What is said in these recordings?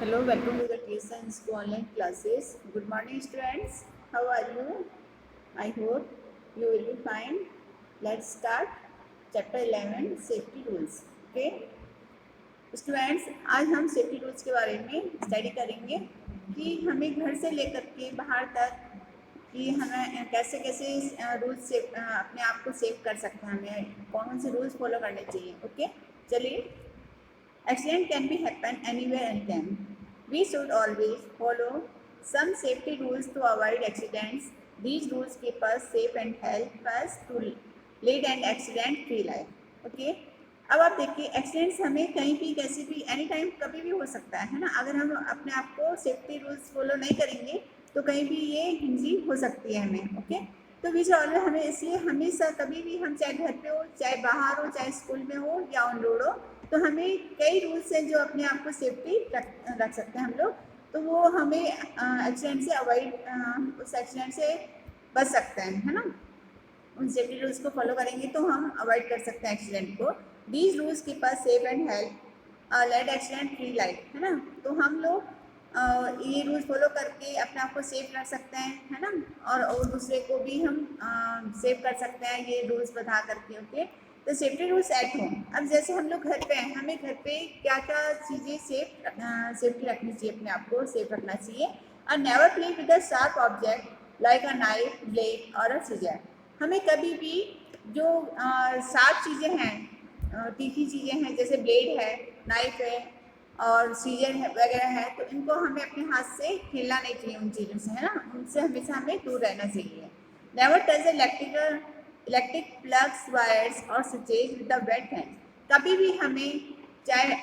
Hello, welcome to the TSN School online classes. Good morning, students. How are you? I hope you will be fine. Let's start chapter 11 safety rules. Okay, students आज हम safety rules के बारे में study करेंगे कि हमें घर से लेकर के बाहर तक कि हमें कैसे कैसे रूल्स से अपने आप को सेव कर सकते हैं, हमें कौन से रूल्स फॉलो करने चाहिए. ओके, चलिए. Accident can be happen anywhere anytime. We should always follow some safety rules to avoid accidents. These rules keep us safe and help us to lead an accident-free life. Okay? अब आप देखिए, accidents हमें कहीं भी कैसे भी any time कभी भी हो सकता है ना. अगर हम अपने आप को सेफ्टी रूल्स फॉलो नहीं करेंगे तो कहीं भी ये इंजरी हो सकती है हमें. ओके, तो बीच ऑलवेज हमें इसलिए हमेशा कभी भी हम चाहे घर पे हो, चाहे बाहर हो, चाहे स्कूल में हो या ऑन रोड हो, तो हमें कई रूल्स हैं जो अपने आप को सेफ्टी रख सकते हैं हम लोग. तो वो हमें एक्सीडेंट से अवॉइड उस एक्सीडेंट से बच सकते हैं, है ना. उन सेफ्टी रूल्स को फॉलो करेंगे तो हम अवॉइड कर सकते हैं एक्सीडेंट को. These rules keep us safe and help let accident free life, है ना. तो हम लोग ये रूल्स फॉलो करके अपने आप को सेफ रख सकते हैं, है ना. और दूसरे को भी हम सेव कर सकते हैं ये रूल्स बता करके. ओके, तो सेफ्टी रूल्स एट होम. अब जैसे हम लोग घर पे हैं, हमें घर पे क्या क्या चीज़ें सेफ्टी रखनी चाहिए, अपने आप को सेफ रखना चाहिए. और never play with a sharp object like a knife, blade और अ सीजर. हमें कभी भी जो शार्प चीज़ें हैं, तीखी चीज़ें हैं, जैसे ब्लेड है, नाइफ है और सीजर है वगैरह है, तो इनको हमें अपने हाथ से खेलना नहीं चाहिए. उन चीज़ों से, है ना, उनसे हमेशा हमें दूर रहना चाहिए. Never touch electric plugs, wires और switches with the wet hand. कभी भी हमें, चाहे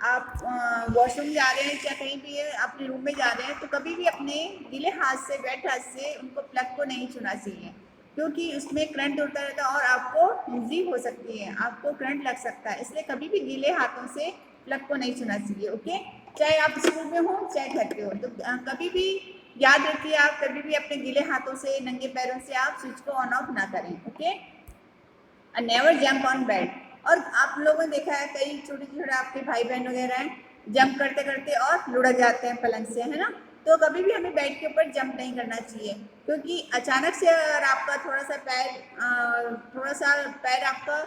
आप वॉशरूम जा रहे हैं, चाहे कहीं भी अपने रूम में जा रहे हैं, तो कभी भी अपने गीले हाथ से, वेट हाथ से उनको प्लग को नहीं छूना चाहिए, क्योंकि उसमें करंट उड़ता रहता है और आपको इंजरी हो सकती है, आपको करंट लग सकता है. इसलिए कभी भी गीले हाथों से प्लग को नहीं छूना चाहिए. ओके, चाहे आप स्कूल में हो चाहे घर पे हो, तो कभी भी याद रखिए, आप कभी भी अपने गीले हाथों से, नंगे पैरों से आप स्विच को ऑन ऑफ ना करें. Okay, and never jump on bed. और आप लोगों ने देखा है कई छोटे छोटे आपके भाई बहन वगैरह हैं, जंप करते करते और लुढ़क जाते हैं पलंग से, है ना. तो कभी भी हमें बेड के ऊपर जंप नहीं करना चाहिए, क्योंकि अचानक से अगर आपका थोड़ा सा पैर आपका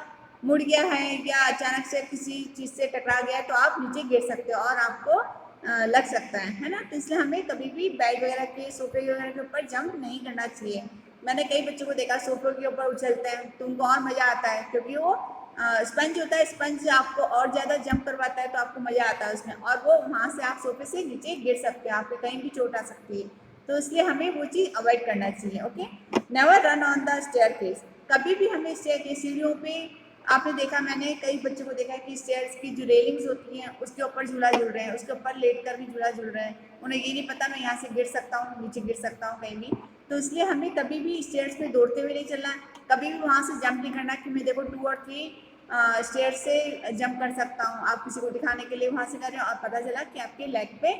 मुड़ गया है या अचानक से किसी चीज़ से टकरा गया है, तो आप नीचे गिर सकते हो और आपको लग सकता है ना. तो इसलिए हमें कभी भी बेड वगैरह के, सोफे वगैरह के ऊपर जंप नहीं करना चाहिए. मैंने कई बच्चों को देखा सोफे के ऊपर उछलते हैं, तो उनको और मज़ा आता है, क्योंकि वो स्पंज होता है, स्पंज आपको और ज़्यादा जंप करवाता है, तो आपको मज़ा आता है उसमें, और वो वहाँ से आप सोफे से नीचे गिर सकते हैं, आपको कहीं भी चोट आ सकती है. तो इसलिए हमें वो चीज़ अवॉइड करना चाहिए. Okay, never run on the staircase. कभी भी हमें स्टेयरकेस, सीढ़ियों पे, आपने देखा, मैंने कई बच्चों को देखा कि स्टेयर्स की जो रेलिंग्स होती हैं उसके ऊपर झूला झूल रहे हैं, उसके ऊपर लेट कर भी झूला झूल रहे हैं. उन्हें ये नहीं पता मैं यहाँ से गिर सकता हूँ, नीचे गिर सकता हूँ कहीं भी. तो इसलिए हमें कभी भी स्टेयर्स पे दौड़ते हुए नहीं चलना है, कभी भी वहाँ से जंप नहीं करना कि मैं देखो 2 और 3 स्टेयर से जंप कर सकता हूँ. आप किसी को दिखाने के लिए वहाँ से कर रहे हो और पता चला कि आपके लेग पे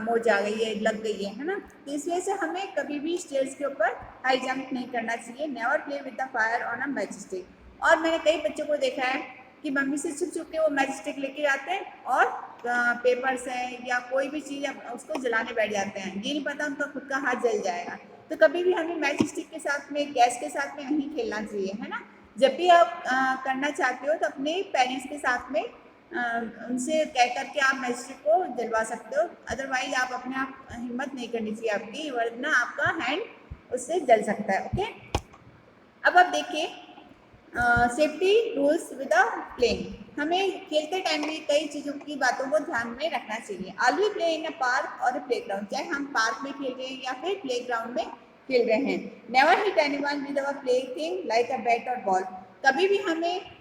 मोच आ गई है, लग गई है ना. तो इस वजह से हमें कभी भी स्टेयर्स के ऊपर हाई जंप नहीं करना चाहिए. Never play with the fire on a match stick. और मैंने कई बच्चों को देखा है कि मम्मी से छुप छुप के वो मैच स्टिक लेके जाते हैं और पेपर्स हैं या कोई भी चीज़ उसको जलाने बैठ जाते हैं, ये नहीं पता उनका खुद का हाथ जल जाएगा. तो कभी भी हमें मैच स्टिक के साथ में, गैस के साथ में नहीं खेलना चाहिए, है ना. जब भी आप करना चाहते हो तो अपने पेरेंट्स के साथ में उनसे कह करके आप मैच स्टिक को जलवा सकते हो. अदरवाइज आप अपने आप हिम्मत नहीं करनी चाहिए आपकी, वरना आपका हैंड उससे जल सकता है. ओके, अब आप देखिए सेफ्टी रूल्स विद प्लेइंग. हमें खेलते टाइम भी कई चीज़ों की बातों को ध्यान में रखना चाहिए. Always play in a park और प्ले ग्राउंड. चाहे हम पार्क में खेल रहे हैं या फिर प्ले ग्राउंड में खेल रहे हैं. Never hit anyone with our play thing like a bat और बॉल. कभी भी हमें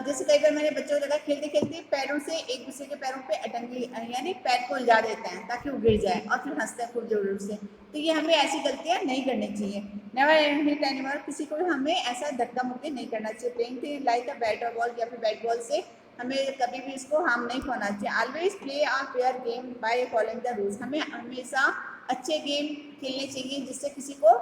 जैसे कई बार मैंने बच्चों को देखा खेलते खेलते पैरों से एक दूसरे के पैरों पे अटंगी, यानी पैर को उलझा देते हैं ताकि वो गिर जाए और फिर हंसते हैं खूब जोर जोर से. तो ये हमें ऐसी गलतियाँ नहीं करनी चाहिए. Never hit anyone. किसी को हमें ऐसा धक्का मुक्की नहीं करना चाहिए. Playing thing like a bat और बॉल या फिर बैट बॉल से हमें कभी भी इसको हार्म नहीं पहुंचना चाहिए. Always play a fair game by following the rules. हमें हमेशा अच्छे गेम खेलने चाहिए जिससे किसी को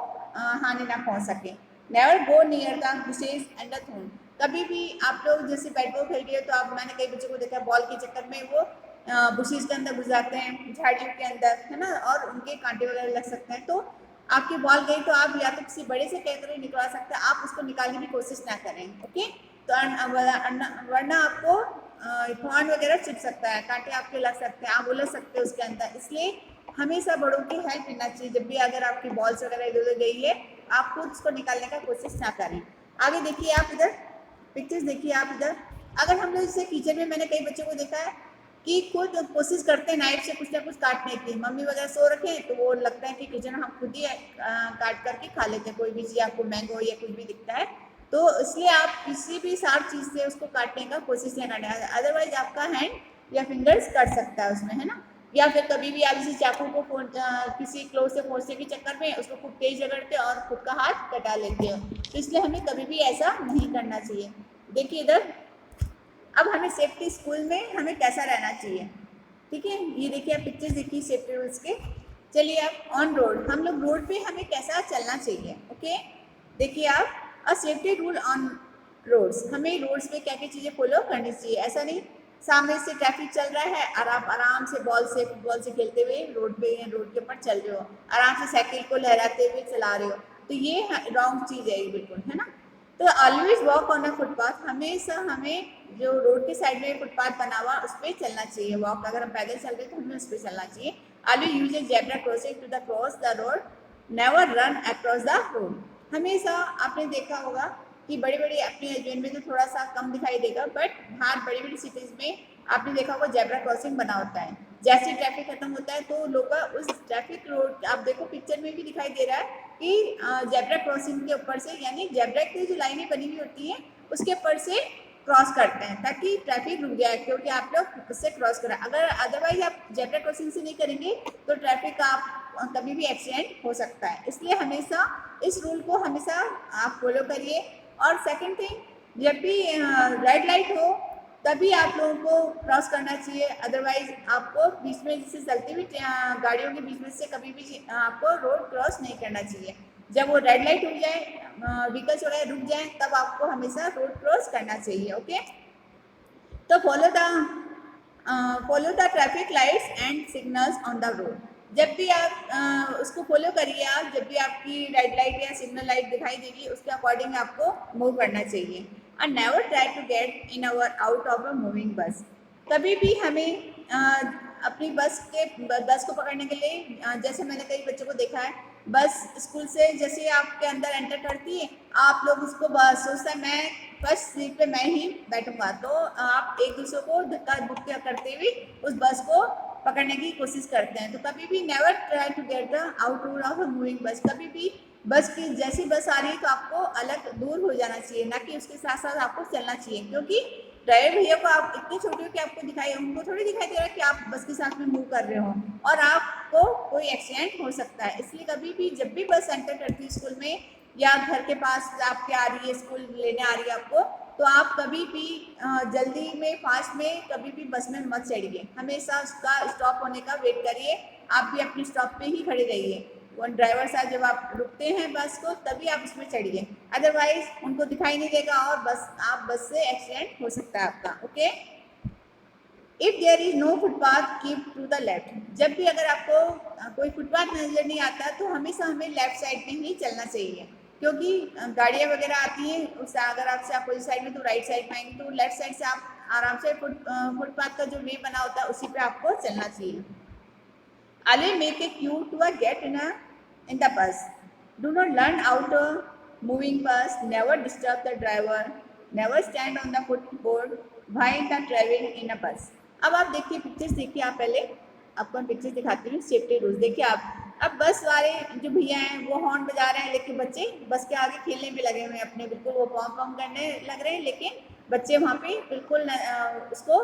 हानि ना पहुंच सके. Never go near the bushes and the थोन. कभी भी आप लोग जैसे बैट बॉल खेल रहे हो तो आप, मैंने कई बच्चों को देखा बॉल के चक्कर में वो बुशेज के अंदर घुस जाते हैं, झाड़ियों के अंदर, है ना, और उनके कांटे वगैरह लग सकते हैं। तो आपकी बॉल गई तो आप या तो किसी बड़े से कैकरे निकलवा सकते हैं, आप उसको निकालने की कोशिश ना करें। ओके, तो वरना आपको थॉर्न वगैरह चिप सकता है, कांटे आपके लग सकते हैं, आप उलझ सकते हैं उसके अंदर। इसलिए हमेशा बड़ों की हेल्प लेना चाहिए। जब भी अगर आपकी बॉल्स वगैरह इधर उधर गई है, आप खुद उसको निकालने का कोशिश ना करें। आगे देखिए आप इधर पिक्चर्स देखिए आप इधर। अगर हम लोग जैसे किचन में, मैंने कई बच्चों को देखा है कि खुद कोशिश करते हैं नाइफ से कुछ ना कुछ काटने की। मम्मी वगैरह सो रखे हैं तो वो लगता है कि किचन हम खुद ही काट करके खा लेते हैं, कोई भी चीज़ आपको मैंगो या कुछ भी दिखता है तो इसलिए आप किसी भी शार्प चीज़ से उसको काटने का कोशिश नहीं करना है, अदरवाइज आपका हैंड या फिंगर्स कट सकता है उसमें, है ना। या फिर कभी भी आप इसी चाकू को किसी क्लोज से पहुँचने के चक्कर में उसको खूब तेज रगड़ते और खुद का हाथ कटा लेते हो, तो इसलिए हमें कभी भी ऐसा नहीं करना चाहिए। देखिए इधर, अब हमें सेफ्टी स्कूल में हमें कैसा रहना चाहिए, ठीक है। ये देखिए आप पिक्चर्स देखिए सेफ्टी रूल्स के। चलिए आप ऑन रोड, हम लोग रोड पे हमें कैसा चलना चाहिए। ओके, देखिए आप सेफ्टी रूल ऑन रोड्स, हमें रोड्स पे क्या क्या चीज़ें फॉलो करनी चाहिए। ऐसा नहीं सामने से ट्रैफिक चल रहा है और आप आराम से फुटबॉल से खेलते हुए रोड के ऊपर चल रहे हो, आराम से साइकिल को लहराते हुए चला रहे हो, तो ये रॉन्ग चीज़ है बिल्कुल, है ना। तो always walk on a footpath, हमेशा हमें जो रोड के साइड में फुटपाथ बना हुआ उस पर चलना चाहिए। वॉक अगर हम पैदल चल रहे हैं तो हमें उस पर चलना चाहिए। Always use a zebra crossing to the cross the road, never run across the road. हमेशा आपने देखा होगा कि बड़ी बड़ी अपने हस्बैंड में तो थोड़ा सा कम दिखाई देगा, बट बाहर बड़ी बड़ी सिटीज़ में आपने देखा होगा जेब्रा क्रॉसिंग बना होता है। जैसे ट्रैफिक खत्म होता है तो लोग उस ट्रैफिक रोड, आप देखो पिक्चर में भी दिखाई दे रहा है कि जेब्रा क्रॉसिंग के ऊपर से, यानी जेब्रा की जो लाइनें बनी हुई होती हैं उसके ऊपर से क्रॉस करते हैं ताकि ट्रैफिक रुक जाए, क्योंकि आप लोग उससे क्रॉस करें। अगर अदरवाइज आप जेब्रा क्रॉसिंग से नहीं करेंगे तो ट्रैफिक का आप कभी भी एक्सीडेंट हो सकता है। इसलिए हमेशा इस रूल को हमेशा आप फॉलो करिए। और सेकंड थिंग, जब भी रेड लाइट हो तभी आप लोगों को क्रॉस करना चाहिए, अदरवाइज आपको बीच में जैसे चलती हुई गाड़ियों के बीच में से कभी भी आपको रोड क्रॉस नहीं करना चाहिए। जब वो रेड लाइट हो जाए, व्हीकल्स वगैरह रुक जाए, तब आपको हमेशा रोड क्रॉस करना चाहिए। ओके, तो follow the traffic lights and signals on the road. जब भी आप उसको फॉलो करिए, आप जब भी आपकी रेड लाइट या सिग्नल लाइट दिखाई देगी उसके अकॉर्डिंग आपको मूव करना चाहिए। And never try to get in our out of a moving bus. कभी भी हमें अपनी बस को पकड़ने के लिए, जैसे मैंने कई बच्चों को देखा है, बस स्कूल से जैसे आपके अंदर एंटर करती है, आप लोग उसको बस सोचता है मैं फर्स्ट सीट पे मैं ही बैठूंगा, तो आप एक दूसरे को धक्का मुक्की करते हुए उस बस को पकड़ने की कोशिश करते हैं। तो कभी भी never try to get the out route of a moving bus. कभी भी बस की जैसी बस आ रही है तो आपको अलग दूर हो जाना चाहिए, ना कि उसके साथ साथ आपको चलना चाहिए, क्योंकि ड्राइवर भैया को आप इतनी छोटी हो कि आपको दिखाई, उनको थोड़ी दिखाई दे रहा है कि आप बस के साथ में मूव कर रहे हो और आपको कोई एक्सीडेंट हो सकता है। इसलिए कभी भी जब भी बस एंटर करती है स्कूल में या घर के पास आपके आ रही है, स्कूल लेने आ रही है आपको, तो आप कभी भी जल्दी में फास्ट में कभी भी बस में मत चढ़िए, हमेशा उसका स्टॉप होने का वेट करिए। आप भी अपने स्टॉप पे ही खड़े रहिए, वो ड्राइवर साहब जब आप रुकते हैं बस को तभी आप उसमें चढ़िए, अदरवाइज उनको दिखाई नहीं देगा और बस से एक्सीडेंट हो सकता है आपका। Okay, if there is no footpath keep to the left. जब भी अगर आपको कोई फुटपाथ नजर नहीं आता तो हमेशा हमें लेफ्ट साइड में ही चलना चाहिए, क्योंकि गाड़ियाँ वगैरह आती हैं उससे, अगर आपसे अपोजिट साइड में तो राइट साइड में आएंगे, तो लेफ्ट साइड से आप आराम से फुटपाथ का जो वे बना होता है उसी पे आपको चलना चाहिए। Always make a queue to get in the bus. Do not learn out a moving bus. Never disturb the driver. Never stand on the footboard while the traveling in a bus. अब आप देखिए pictures, देखिए आप पहले आपको मैं pictures दिखाती हूँ सेफ्टी रूल्स। देखिए आप, अब बस वाले जो भैया हैं वो हॉर्न बजा रहे हैं, लेकिन बच्चे बस के आगे खेलने भी लगे हुए हैं अपने, बिल्कुल वो पॉम पॉम करने लग रहे हैं, लेकिन बच्चे वहाँ पे बिल्कुल उसको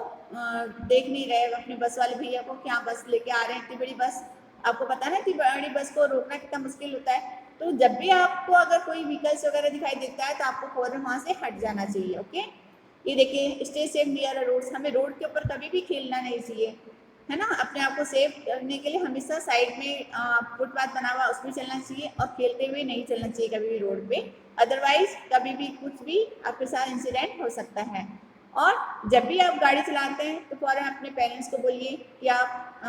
देख नहीं रहे अपने बस वाले भैया को, क्या बस लेके आ रहे हैं, इतनी बड़ी बस, आपको पता ना इतनी बड़ी बस को रोकना कितना मुश्किल होता है। तो जब भी आपको अगर कोई व्हीकल्स वगैरह दिखाई देता है तो आपको फौरन वहाँ से हट जाना चाहिए। ओके, ये देखिए स्टे सेफ नियर रोड्स, हमें रोड के ऊपर कभी भी खेलना नहीं चाहिए, है ना। अपने आप को सेफ करने के लिए हमेशा साइड में फुटपाथ बना हुआ उस पर चलना चाहिए और खेलते हुए नहीं चलना चाहिए कभी भी रोड पे, अदरवाइज कभी भी कुछ भी आपके साथ इंसिडेंट हो सकता है। और जब भी आप गाड़ी चलाते हैं तो फ़ौरन अपने पेरेंट्स को बोलिए कि आप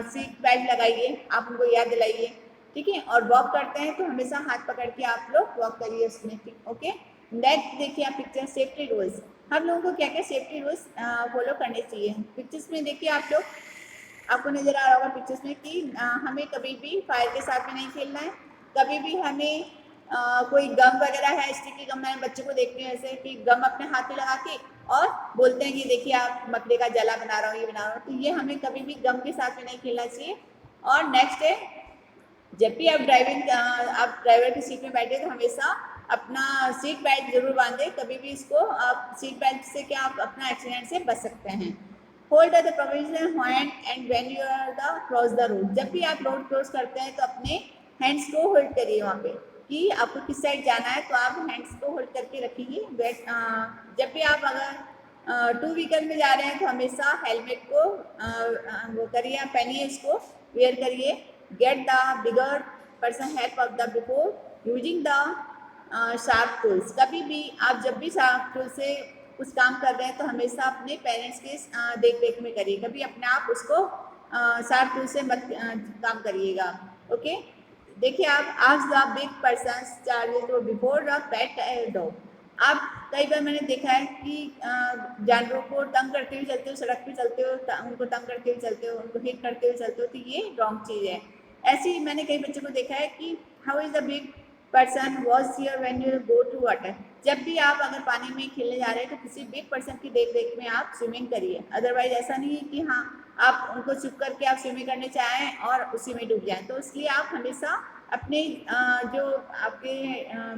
सीट बेल्ट लगाइए, आप उनको याद दिलाइए, ठीक है। और वॉक करते हैं तो हमेशा हाथ पकड़ के आप लोग वॉक करिए उसमें, ठीक, ओके। नेक्स्ट देखिए आप पिक्चर सेफ्टी रूल्स, हम लोगों को क्या क्या सेफ्टी रूल्स फॉलो करने चाहिए। पिक्चर्स में देखिए आप लोग, आपको नज़र आ रहा होगा पिक्चर्स में कि हमें कभी भी फायर के साथ में नहीं खेलना है, कभी भी हमें कोई गम वगैरह है, स्टिकी गम, मैंने बच्चों को देखते हैं ऐसे कि गम अपने हाथ में लगा के और बोलते हैं कि देखिए आप मकड़ी का जला बना रहा हूँ, ये बना रहा हूँ, तो ये हमें कभी भी गम के साथ में नहीं खेलना चाहिए। और नेक्स्ट है, जब भी आप ड्राइवर की सीट में बैठे तो हमेशा अपना सीट बेल्ट जरूर बांधे, कभी भी इसको आप सीट बेल्ट से क्या आप अपना एक्सीडेंट से बच सकते हैं। Hold the provisional hand and when you are the cross the road, जब भी आप रोड क्रॉस करते हैं तो अपने हैंड्स को होल्ड करिए वहाँ पे कि आपको किस साइड जाना है, तो आप हैंड्स को होल्ड करके रखिए। जब भी आप अगर टू व्हीकल में जा रहे हैं तो हमेशा हेलमेट को वो करिए, आप पहनिए, इसको वेयर करिए। Get the bigger person help of the before using the sharp tools, कभी भी आप जब भी शार्प टूल से कुछ काम कर रहे हैं तो हमेशा अपने पेरेंट्स के देख रेख में करिए, कभी अपने आप उसको शार्प टूल से मत काम करिएगा, ओके। देखिए आप ask the big person charges before the pet dog, आप कई बार मैंने देखा है कि जानवरों को तंग करते हुए चलते हो, सड़क पे चलते हो, उनको तंग करते हुए चलते हो, उनको हिट करते हुए चलते हो, तो ये रॉन्ग चीज़ है। ऐसे ही मैंने कई बच्चों को देखा है कि how is the big person was here when you go to water, जब भी आप अगर पानी में खेलने जा रहे हैं तो किसी बिग पर्सन की देख रेख में आप स्विमिंग करिए। अदरवाइज ऐसा नहीं है कि हाँ आप उनको चुप करके आप स्विमिंग करने चाहें और उसी में डूब जाएं, तो इसलिए आप हमेशा अपने जो आपके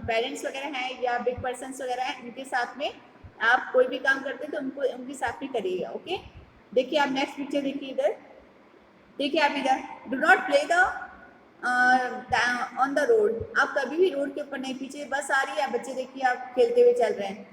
पेरेंट्स वगैरह हैं या बिग पर्सन्स वगैरह हैं उनके साथ में आप कोई भी काम करते हैं तो उनको उनके साथ में करिएगा, ओके। देखिए आप नेक्स्ट पिक्चर देखिए इधर, देखिए आप इधर, do not play the on the road, आप कभी भी रोड के ऊपर नहीं, पीछे बस आ रही है, बच्चे देखिए आप खेलते हुए चल रहे हैं।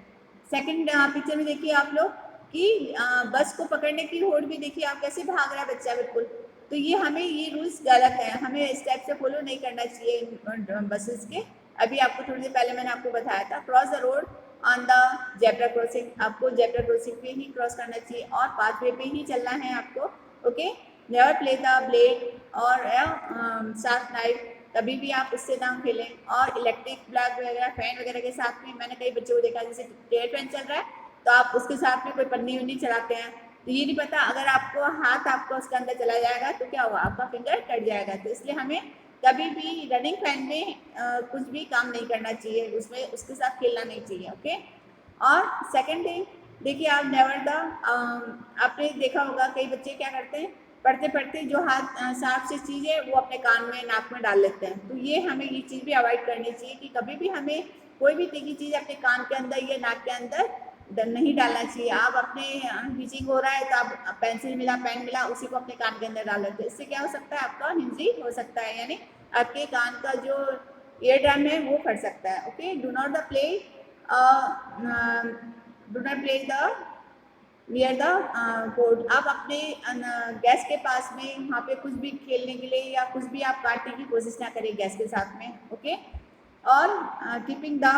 सेकंड पिक्चर में देखिए आप लोग कि बस को पकड़ने की होड़ भी देखिए आप कैसे भाग रहा है बच्चा, बिल्कुल। तो ये हमें ये रूल्स गलत है, हमें इस टाइप से फॉलो नहीं करना चाहिए बसेस के। अभी आपको थोड़ी देर पहले मैंने आपको बताया था, cross the road on the zebra crossing, आपको जेब्रा क्रॉसिंग पे ही क्रॉस करना चाहिए और पाथवे पे ही चलना है आपको, okay. Never play the blade और शार्प नाइफ, कभी भी आप उससे ना खेलें। और इलेक्ट्रिक प्लग वगैरह फैन वगैरह के साथ में मैंने कई बच्चों को देखा जैसे टेयर फैन चल रहा है तो आप उसके साथ में कोई पन्नी वन्नी चलाते हैं, तो ये नहीं पता अगर आपको हाथ आपका उसके अंदर चला जाएगा तो क्या होगा, आपका फिंगर कट जाएगा। तो इसलिए हमें कभी भी रनिंग फैन में कुछ भी काम नहीं करना चाहिए, उसमें उसके साथ खेलना नहीं चाहिए, ओके। और सेकेंड थिंग देखिए आप नेवर द आपने देखा होगा कई बच्चे क्या करते हैं, पढ़ते पढ़ते जो हाथ सांप से चीज़ है वो अपने कान में नाक में डाल लेते हैं, तो ये हमें ये चीज़ भी अवॉइड करनी चाहिए कि कभी भी हमें कोई भी तीखी चीज़ अपने कान के अंदर या नाक के अंदर नहीं डालना चाहिए। आप अपने हिचिंग हो रहा है तो आप पेंसिल मिला पेन मिला उसी को अपने कान के अंदर डाल लेते हैं, इससे क्या हो सकता है आपका हिंजी हो सकता है, यानी आपके कान का जो ईयर ड्रम है वो फट सकता है, okay. Do not the play do not play the near the board, आप अपने गैस के पास में वहाँ पे कुछ भी खेलने के लिए या कुछ भी आप काटने की कोशिश ना करें गैस के साथ में, ओके। और keeping the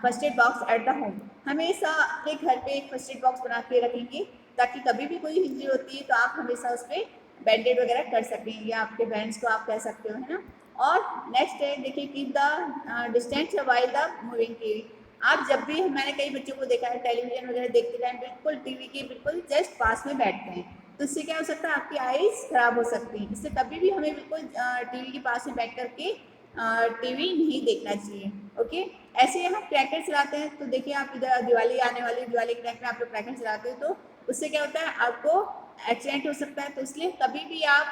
first aid box at the home, हमेशा अपने घर पे एक फर्स्ट एड बॉक्स बना के रखेंगे ताकि कभी भी कोई इंजरी होती है तो आप हमेशा उस पर बैंडेड वगैरह कर सकें या आपके पेरेंट्स को आप कह सकते हो, है ना। और नेक्स्ट है देखिए keep the distance while the moving TV, आप जब भी मैंने कई बच्चों को देखा है टेलीविजन वगैरह देखते टाइम बिल्कुल टीवी के बिल्कुल जस्ट पास में बैठते हैं, तो इससे क्या हो सकता है आपकी आईज खराब हो सकती है, इससे कभी भी हमें बिल्कुल टीवी के पास में बैठ करके टीवी नहीं देखना चाहिए, ओके। ऐसे ही हम क्रैकर चलाते हैं तो देखिए आप इधर दिवाली आने वाली, दिवाली के टाइम में आप लोग क्रैकर चलाते हो तो उससे क्या होता है आपको एक्सीडेंट हो सकता है, तो इसलिए कभी भी आप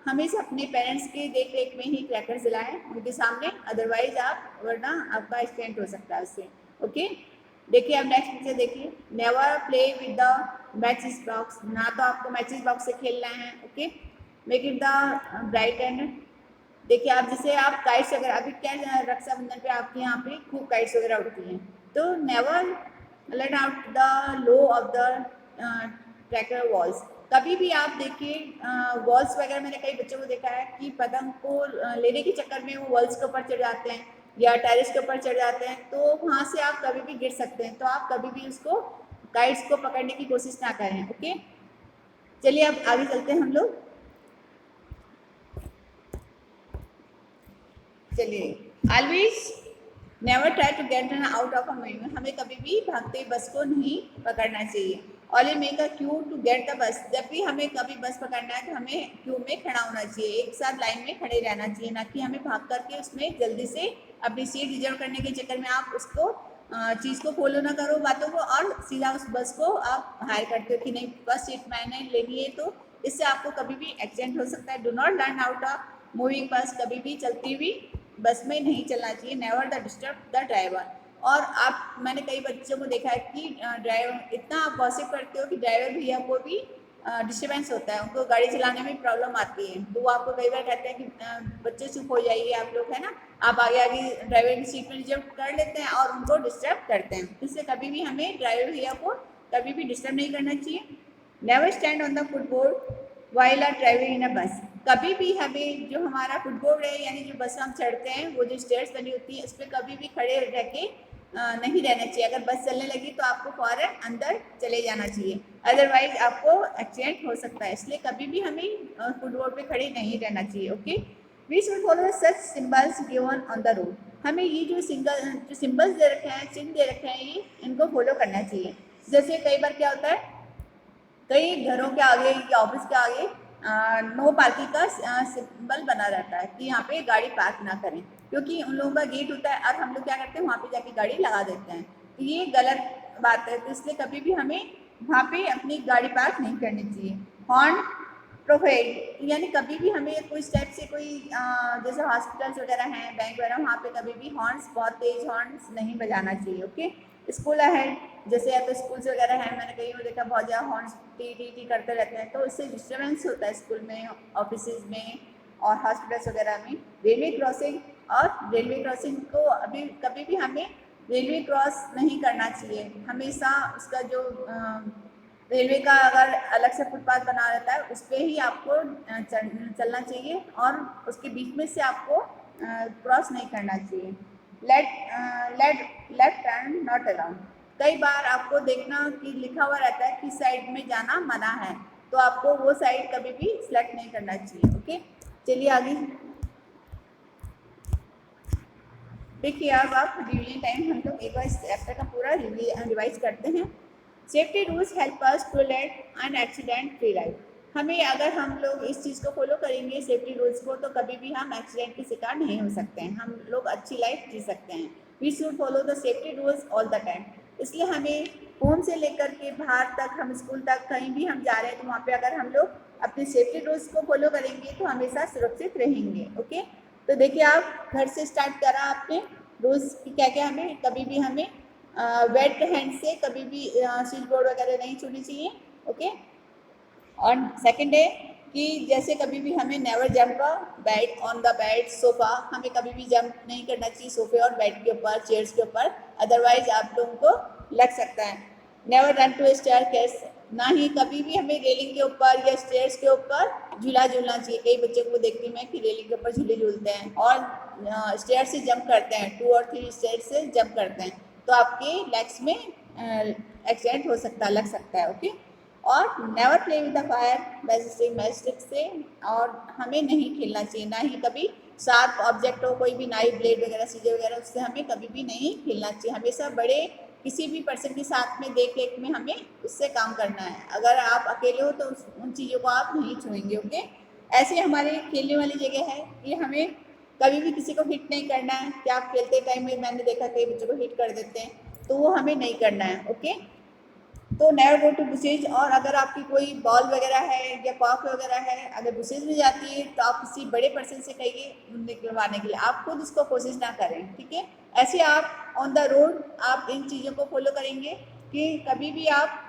हमेशा अपने पेरेंट्स के देख रेख में ही क्रैकर जलाएं उनके सामने, अदरवाइज आप वरना आपका एक्सीडेंट हो सकता है उससे, ओके। देखिए अब नेक्स्ट पिक्चर देखिए, never play with the matches box, ना तो आपको मैचिस बॉक्स से खेलना है, okay. Make it the bright and, देखिए आप जैसे आप काइट्स वगैरह, अभी क्या रक्षाबंधन पे आपके यहाँ पे खूब काइट्स वगैरह उड़ती हैं, तो never let out the low of the tracker walls, कभी भी आप देखिए वॉल्स वगैरह मैंने कई बच्चों को देखा है कि पतंग को लेने के चक्कर में वो वॉल्स के ऊपर चढ़ जाते हैं या टेरेस के ऊपर चढ़ जाते हैं, तो वहाँ से आप कभी भी गिर सकते हैं, तो आप कभी भी उसको काइट्स को पकड़ने की कोशिश ना करें। ओके, चलिए अब आगे चलते हैं हम लोग। चलिए, always never try to get run out of a moving, हमें कभी भी भागते बस को नहीं पकड़ना चाहिए। Always make a queue to get the bus, जब भी हमें कभी बस पकड़ना है तो हमें क्यू में खड़ा होना चाहिए, एक साथ लाइन में खड़े रहना चाहिए, ना कि हमें भाग करके उसमें जल्दी से अपनी सीट रिजर्व करने के चक्कर में आप उसको चीज़ को फॉलो ना करो बातों को, और सीधा उस बस को आप हायर करते हो कि नहीं बस सीट मैंने लेनी है, तो इससे आपको कभी भी एक्सीडेंट हो सकता है। Do not learn out a moving bus, कभी भी चलती हुई बस में नहीं चलना चाहिए। Never the disturb the driver. और आप, मैंने कई बच्चों को देखा है कि ड्राइवर इतना आप गॉसिप करते हो कि ड्राइवर भैया को भी डिस्टर्बेंस होता है, उनको गाड़ी चलाने में प्रॉब्लम आती है, तो वो आपको कई बार कहते हैं कि बच्चे चुप हो जाइए आप लोग, है ना, आप आगे आगे ड्राइवर की सीट में रिजर्व कर लेते हैं और उनको डिस्टर्ब करते हैं। इससे कभी भी हमें ड्राइवर भैया को कभी भी डिस्टर्ब नहीं करना चाहिए। Never stand on the footboard while are driving in a bus, कभी भी हमें जो हमारा फुटबोर्ड है यानी जो बस हम चढ़ते हैं वो जो स्टेयर्स बनी होती है उस पर कभी भी खड़े रह के नहीं रहना चाहिए। अगर बस चलने लगी तो आपको फौरन अंदर चले जाना चाहिए, अदरवाइज आपको एक्सीडेंट हो सकता है, इसलिए कभी भी हमें फुटबोर्ड पे खड़े नहीं रहना चाहिए। Okay, we should follow such symbols given on the road, हमें ये जो सिंबल्स दे रखे हैं, चिन्ह दे रखे हैं, ये इनको फॉलो करना चाहिए। जैसे कई बार क्या होता है, कई घरों के आगे या ऑफिस के आगे नो पार्किंग का सिंबल बना रहता है कि यहाँ पे गाड़ी पार्क ना करें, क्योंकि उन लोगों का गेट होता है और हम लोग क्या करते हैं वहाँ पे जाके गाड़ी लगा देते हैं, तो ये गलत बात है, तो इसलिए कभी भी हमें वहाँ पे अपनी गाड़ी पार्क नहीं करनी चाहिए। हॉर्न प्रोफाइल, यानी कभी भी हमें कोई स्टेप से कोई जैसे हॉस्पिटल्स वगैरह हैं, बैंक वगैरह, वहाँ पे कभी भी हॉर्न्स, बहुत तेज हॉर्न्स नहीं बजाना चाहिए। ओके, स्कूल अहेड, जैसे या तो स्कूल्स वगैरह हैं, मैंने कहीं देखा बहुत ज़्यादा हॉर्न्स टी टी टी करते रहते हैं, तो इससे डिस्टर्बेंस होता है स्कूल में, ऑफिस में और हॉस्पिटल्स वगैरह में। रेलवे क्रॉसिंग, और रेलवे क्रॉसिंग को अभी कभी भी हमें रेलवे क्रॉस नहीं करना चाहिए, हमेशा उसका जो रेलवे का अगर अलग से फुटपाथ बना रहता है उस पर ही आपको चलना चाहिए और उसके बीच में से आपको क्रॉस नहीं करना चाहिए। लेफ्ट टर्न नॉट अलाउड, कई बार आपको देखना कि लिखा हुआ रहता है कि साइड में जाना मना है, तो आपको वो साइड कभी भी सिलेक्ट नहीं करना चाहिए। ओके, चलिए आगे देखिए। अब आप रिवीजन टाइम, हम लोग एक बार इस चैप्टर का पूरा रिवाइज करते हैं। Safety rules help us to let an accident free life, हमें अगर हम लोग इस चीज़ को फॉलो करेंगे सेफ्टी रूल्स को, तो कभी भी हम एक्सीडेंट के शिकार नहीं हो सकते हैं, हम लोग अच्छी लाइफ जी सकते हैं। We should follow the safety rules all the time, इसलिए हमें होम से लेकर के बाहर तक, हम स्कूल तक कहीं भी हम जा रहे हैं तो वहाँ पे अगर हम लोग अपने सेफ्टी रूल्स को फॉलो करेंगे तो हमेशा सुरक्षित रहेंगे। ओके, तो देखिए आप घर से स्टार्ट करा आपने रूल्स की क्या क्या, हमें कभी भी हमें वेट हैंड से कभी भी स्विच बोर्ड वगैरह नहीं छूनी चाहिए। ओके, और सेकंड है कि जैसे कभी भी हमें never jump bed on the bed sofa, हमें कभी भी जंप नहीं करना चाहिए सोफे और बेड के ऊपर, चेयर्स के ऊपर, अदरवाइज आप लोगों को लग सकता है। Never run to staircase, ना ही कभी भी हमें रेलिंग के ऊपर या स्टेयर्स के ऊपर झूला झूलना चाहिए, कई बच्चों को देखती हूँ मैं कि रेलिंग के ऊपर झूले झूलते हैं और स्टेयर से जंप करते हैं, 2 और 3 स्टेयर से जंप करते हैं, तो आपके लेग्स में एक्सीडेंट हो सकता है, लग सकता है। ओके, और never play with the fire majestic से, और हमें नहीं खेलना चाहिए, ना ही कभी शार्प ऑब्जेक्ट हो, कोई भी नाइफ ब्लेड वगैरह सीजे वगैरह, उससे हमें कभी भी नहीं खेलना चाहिए, हमेशा बड़े किसी भी पर्सन के साथ में देख रेख में हमें उससे काम करना है, अगर आप अकेले हो तो उन चीज़ों को आप नहीं छुएंगे। ओके, ऐसे हमारे खेलने वाली जगह है कि हमें कभी भी किसी को हिट नहीं करना है, कि आप खेलते टाइम में मैंने देखा कई बच्चों को हिट कर देते हैं, तो वो हमें नहीं करना है। ओके, तो नेवर गो टू बुशेज, और अगर आपकी कोई बॉल वगैरह है या कॉक वगैरह है, अगर बुशेज में जाती है तो आप किसी बड़े पर्सन से कहिए निकलवाने के लिए, आप खुद उसको कोशिश ना करें। ठीक है, ऐसे आप ऑन द रोड आप इन चीज़ों को फॉलो करेंगे कि कभी भी आप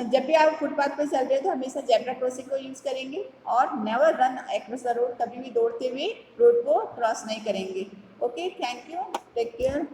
जब भी आप फुटपाथ पर चल रहे हो तो हमेशा जेब्रा क्रॉसिंग को यूज़ करेंगे, और never run across the road, कभी भी दौड़ते हुए रोड को क्रॉस नहीं करेंगे। Okay, thank you, take care.